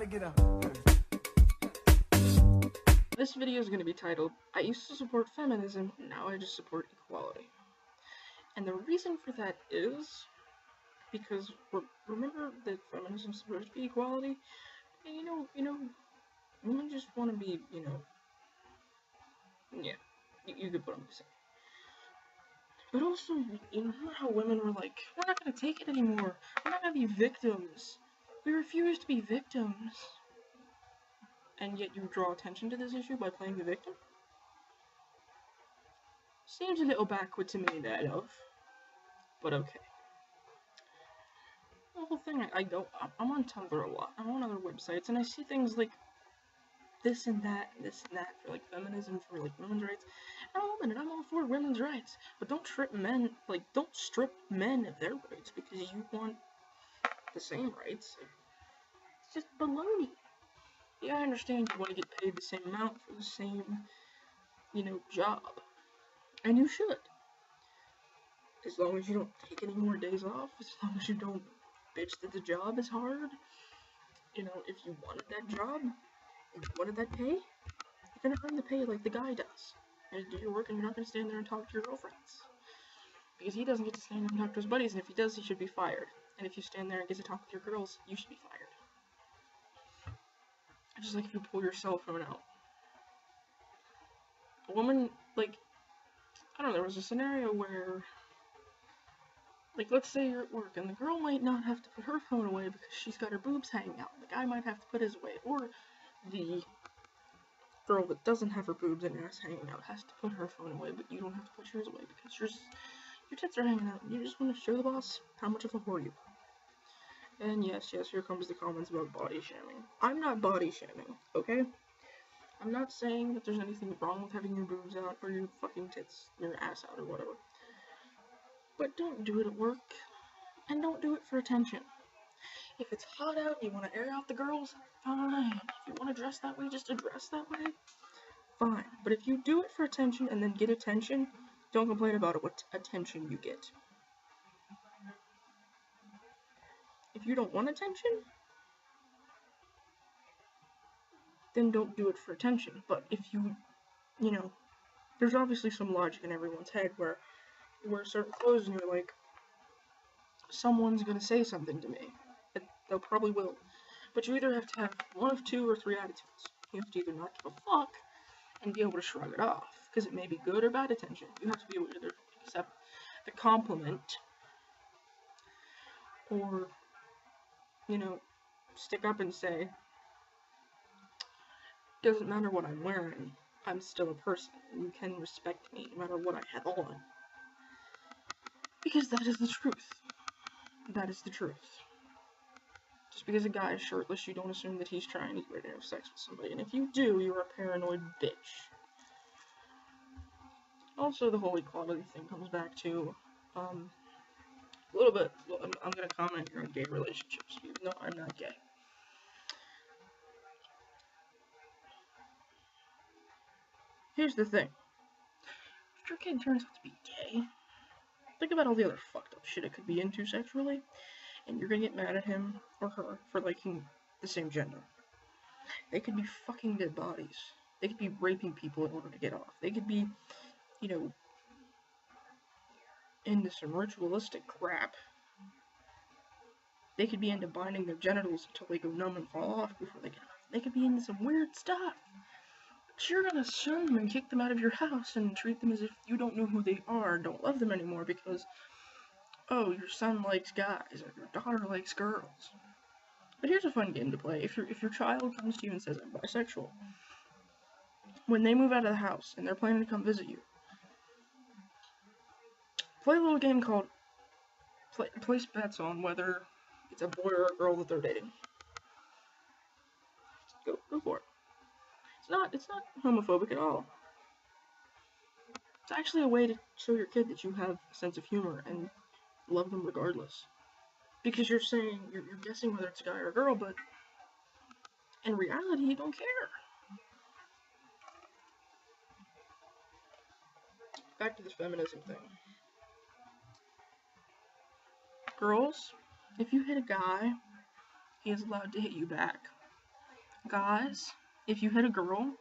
gotta get up. This video is going to be titled, I used to support feminism, now I just support equality. And the reason for that is because remember that feminism is supposed to be equality? And you know, women just want to be, yeah, you get what I'm saying. But also, remember how women were like, we're not going to take it anymore, we're not going to be victims, we refuse to be victims. And yet you draw attention to this issue by playing the victim? Seems a little backward to me, that of. But okay. The whole thing, I'm on Tumblr a lot, I'm on other websites, and I see things like this and that, for like feminism, for like women's rights. And I'm a woman, and I'm all for women's rights. But don't strip men of their rights because you want the same rights. It's just baloney. Yeah, I understand you want to get paid the same amount for the same, job. And you should. As long as you don't take any more days off, as long as you don't bitch that the job is hard. If you wanted that job, if you wanted that pay, you're gonna earn the pay like the guy does. And do your work, and you're not gonna stand there and talk to your girlfriends. Because he doesn't get to stand there and talk to his buddies, and if he does, he should be fired. And if you stand there and get to talk with your girls, you should be fired. Just like if you pull your cell phone out. A woman, I don't know, there was a scenario where, let's say you're at work, and the girl might not have to put her phone away because she's got her boobs hanging out. The guy might have to put his away. Or the girl that doesn't have her boobs and ass hanging out has to put her phone away, but you don't have to put yours away because your tits are hanging out, and you just want to show the boss how much of a whore you are. And yes, here comes the comments about body shaming. I'm not body shaming, okay? I'm not saying that there's anything wrong with having your boobs out, or your fucking tits, your ass out, or whatever. But don't do it at work, and don't do it for attention. If it's hot out and you want to air out the girls, fine. If you want to dress that way, just to dress that way, fine. But if you do it for attention and then get attention, don't complain about it, what attention you get. If you don't want attention, then don't do it for attention. But if you there's obviously some logic in everyone's head where you wear certain clothes and you're like, someone's gonna say something to me. They'll probably will. But you either have to have one of two or three attitudes. You have to either not give a fuck and be able to shrug it off, because it may be good or bad attention. You have to be able to either accept the compliment or, stick up and say, doesn't matter what I'm wearing, I'm still a person, and you can respect me no matter what I have on. Because that is the truth. That is the truth. Just because a guy is shirtless, you don't assume that he's trying to get ready to have sex with somebody. And if you do, you're a paranoid bitch. Also, the whole equality thing comes back to, a little bit, I'm going to comment here on gay relationships, even though I'm not gay. Here's the thing. If your kid turns out to be gay, think about all the other fucked up shit it could be into sexually, and you're gonna get mad at him or her for liking the same gender. They could be fucking dead bodies. They could be raping people in order to get off. They could be, into some ritualistic crap. They could be into binding their genitals until they go numb and fall off before they get off. They could be into some weird stuff. But you're gonna shun them and kick them out of your house and treat them as if you don't know who they are and don't love them anymore because, oh, your son likes guys, or your daughter likes girls. But here's a fun game to play. If your child comes to you and says, I'm bisexual, when they move out of the house and they're planning to come visit you, play a little game called place bets on whether it's a boy or a girl that they're dating. Go for it. It's not homophobic at all. It's actually a way to show your kid that you have a sense of humor and love them regardless. Because you're saying, you're guessing whether it's a guy or a girl, but in reality, you don't care. Back to this feminism thing. Girls, if you hit a guy, he is allowed to hit you back. Guys, if you hit a girl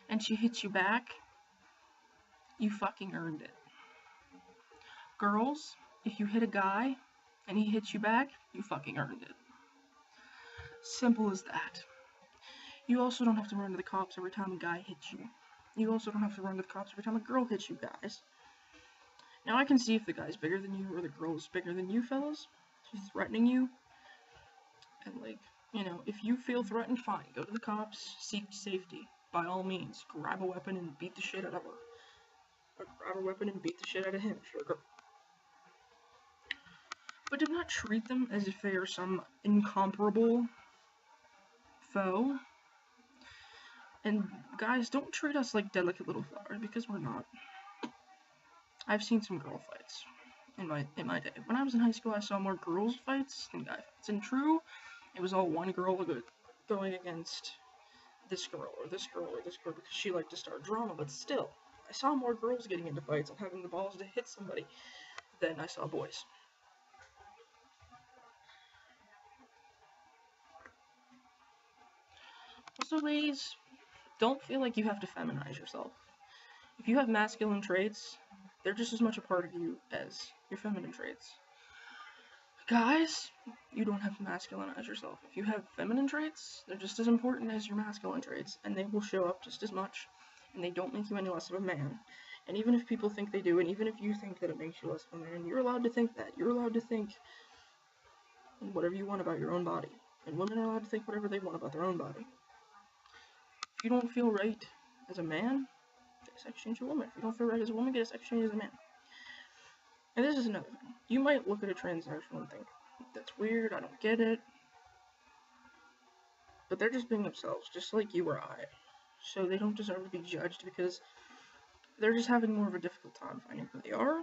and she hits you back, you fucking earned it. Girls, if you hit a guy and he hits you back, you fucking earned it. Simple as that. You also don't have to run to the cops every time a guy hits you. You also don't have to run to the cops every time a girl hits you, guys. Now I can see if the guy's bigger than you or the girl's bigger than you, fellas. She's threatening you. And like, you know, if you feel threatened, fine. Go to the cops, seek safety. By all means, grab a weapon and beat the shit out of her. Or grab a weapon and beat the shit out of him if you're a girl. But do not treat them as if they are some incomparable foe. And guys, don't treat us like delicate little flowers, because we're not. I've seen some girl fights in my day. When I was in high school, I saw more girls fights than guy fights. And true, it was all one girl going against this girl or this girl or this girl because she liked to start drama, but still, I saw more girls getting into fights and having the balls to hit somebody than I saw boys. Also, ladies, don't feel like you have to feminize yourself. If you have masculine traits, they're just as much a part of you as your feminine traits. Guys, you don't have to masculinize yourself. If you have feminine traits, they're just as important as your masculine traits, and they will show up just as much, and they don't make you any less of a man. And even if people think they do, and even if you think that it makes you less of a man, you're allowed to think that. You're allowed to think whatever you want about your own body. And women are allowed to think whatever they want about their own body. If you don't feel right as a man, get a sex change to a woman. If you don't feel right as a woman, get a sex change as a man. And this is another thing. You might look at a transsexual and think, that's weird, I don't get it. But they're just being themselves, just like you or I. So they don't deserve to be judged because they're just having more of a difficult time finding who they are.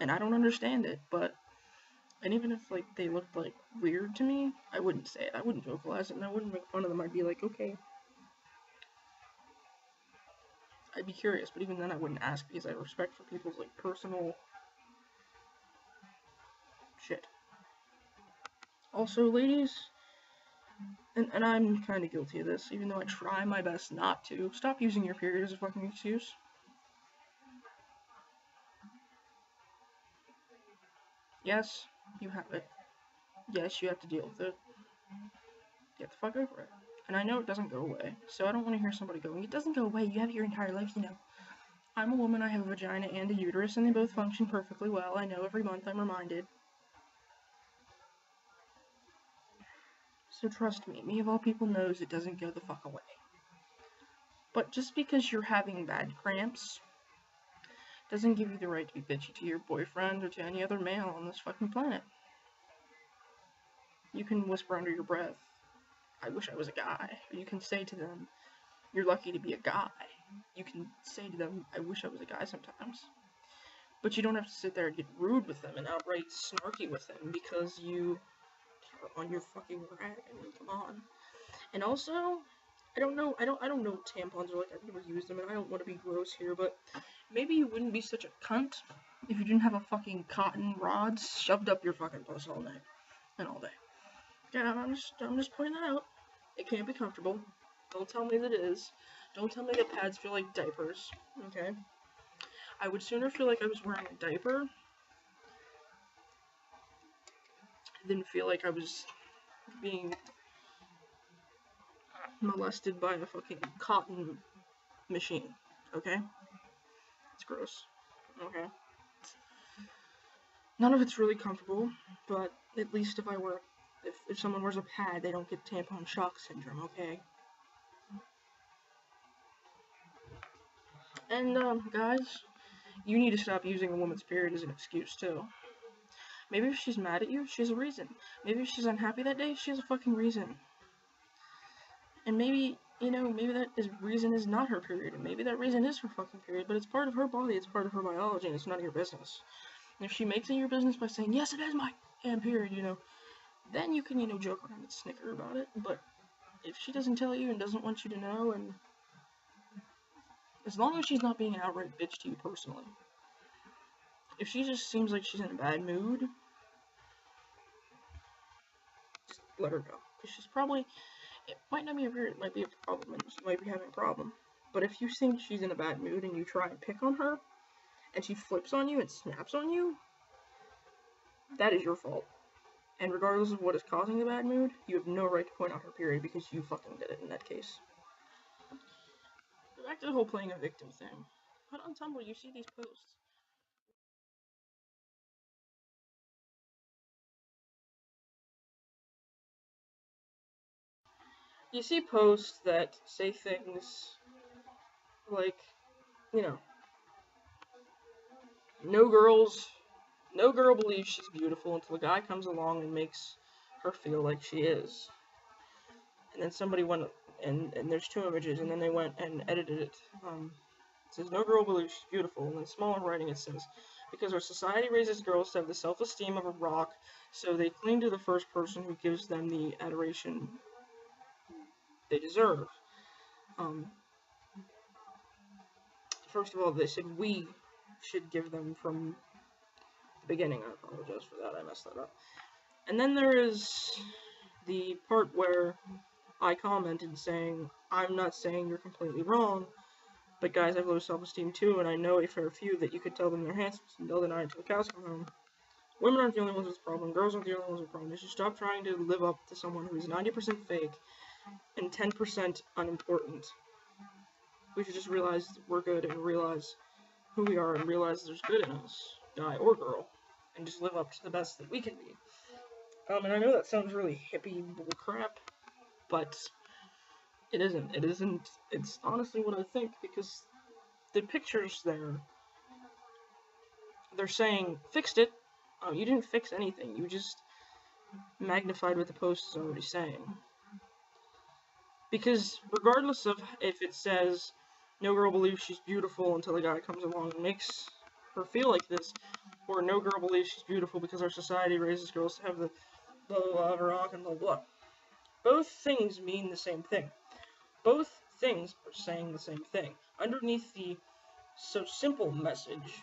And I don't understand it, but... And even if, like, they looked, like, weird to me, I wouldn't say it. I wouldn't vocalize it, and I wouldn't make fun of them. I'd be like, okay. I'd be curious, but even then I wouldn't ask because I have respect for people's, like, personal shit. Also, ladies, and I'm kind of guilty of this, even though I try my best not to, stop using your period as a fucking excuse. Yes, you have it. Yes, you have to deal with it. Get the fuck over it. And I know it doesn't go away, so I don't want to hear somebody going, it doesn't go away, you have your entire life, you know. I'm a woman, I have a vagina and a uterus, and they both function perfectly well. I know every month I'm reminded. So trust me of all people knows it doesn't go the fuck away. But just because you're having bad cramps doesn't give you the right to be bitchy to your boyfriend or to any other male on this fucking planet. You can whisper under your breath, I wish I was a guy. Or you can say to them, you're lucky to be a guy. You can say to them, I wish I was a guy sometimes. But you don't have to sit there and get rude with them and outright snarky with them because you are on your fucking rag. I mean, come on. And also, I don't know tampons are like, I've never used them and I don't want to be gross here, but maybe you wouldn't be such a cunt if you didn't have a fucking cotton rods shoved up your fucking puss all night and all day. Yeah, I'm just pointing that out. It can't be comfortable. Don't tell me that it is. Don't tell me that pads feel like diapers, okay? I would sooner feel like I was wearing a diaper than feel like I was being molested by a fucking cotton machine, okay? It's gross, okay? None of it's really comfortable, but at least if someone wears a pad, they don't get tampon shock syndrome, okay? And, guys, you need to stop using a woman's period as an excuse, too. Maybe if she's mad at you, she has a reason. Maybe if she's unhappy that day, she has a fucking reason. And maybe, maybe that reason is not her period, and maybe that reason is her fucking period, but it's part of her body, it's part of her biology, and it's none of your business. And if she makes it your business by saying, yes, it is my damn period, then you can, joke around and snicker about it, but if she doesn't tell you and doesn't want you to know, and as long as she's not being an outright bitch to you personally, if she just seems like she's in a bad mood, just let her go, because she's probably it might not be a period, it might be a problem, and she might be having a problem. But if you think she's in a bad mood and you try and pick on her, and she flips on you and snaps on you, that is your fault. And regardless of what is causing the bad mood, you have no right to point out her period because you fucking did it in that case. But back to the whole playing a victim thing. But on Tumblr, you see these posts. You see posts that say things like, you know, no girl believes she's beautiful until a guy comes along and makes her feel like she is. And then somebody went, and there's two images, and then they went and edited it. It says, no girl believes she's beautiful, and in smaller writing it says, because our society raises girls to have the self-esteem of a rock, so they cling to the first person who gives them the adoration they deserve. First of all, they said we should give them from the beginning. I apologize for that, I messed that up. And then there is the part where I commented saying, I'm not saying you're completely wrong, but guys have low self-esteem too, and I know a fair few that you could tell them they're handsome and they'll deny it until the cows come home. Women aren't the only ones with the problem, girls aren't the only ones with the problem. They should stop trying to live up to someone who is 90% fake and 10% unimportant. We should just realize we're good and realize who we are and realize there's good in us, guy or girl, and just live up to the best that we can be. And I know that sounds really hippie bullcrap, but it isn't. It isn't. It's honestly what I think, because the pictures there, they're saying, fixed it. Oh, you didn't fix anything. You just magnified what the post is already saying. Because regardless of if it says, no girl believes she's beautiful until a guy comes along and makes her feel like this, or no girl believes she's beautiful because our society raises girls to have the blah blah blah rock and blah blah. Both things mean the same thing. Both things are saying the same thing. Underneath the so simple message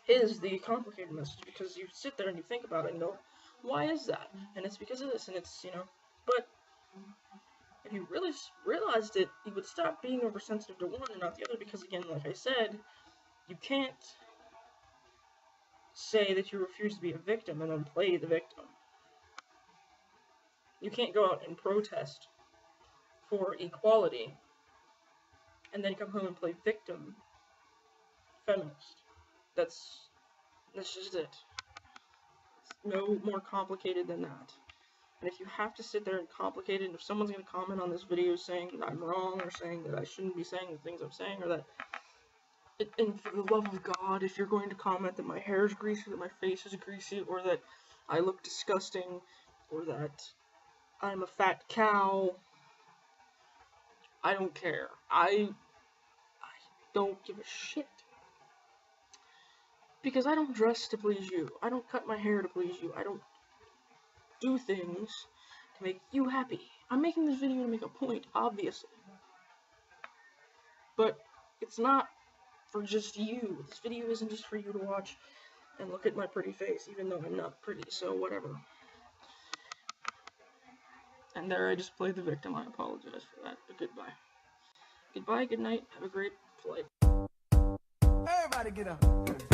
is the complicated message, because you sit there and you think about it and go, why is that? And it's because of this, and it's, but if you really realized it, you would stop being oversensitive to one and not the other, because again, like I said, you can't say that you refuse to be a victim and then play the victim. You can't go out and protest for equality and then come home and play victim feminist. That's just it. It's no more complicated than that. And if you have to sit there and complicate it, and if someone's going to comment on this video saying that I'm wrong, or saying that I shouldn't be saying the things I'm saying, or that, and for the love of God, if you're going to comment that my hair is greasy, that my face is greasy, or that I look disgusting, or that I'm a fat cow, I don't care. I don't give a shit. Because I don't dress to please you. I don't cut my hair to please you. I don't do things to make you happy. I'm making this video to make a point, obviously. But it's not for just you. This video isn't just for you to watch and look at my pretty face, even though I'm not pretty, so whatever. And there I just played the victim. I apologize for that, but goodbye. Goodbye, good night, have a great flight. Everybody get up.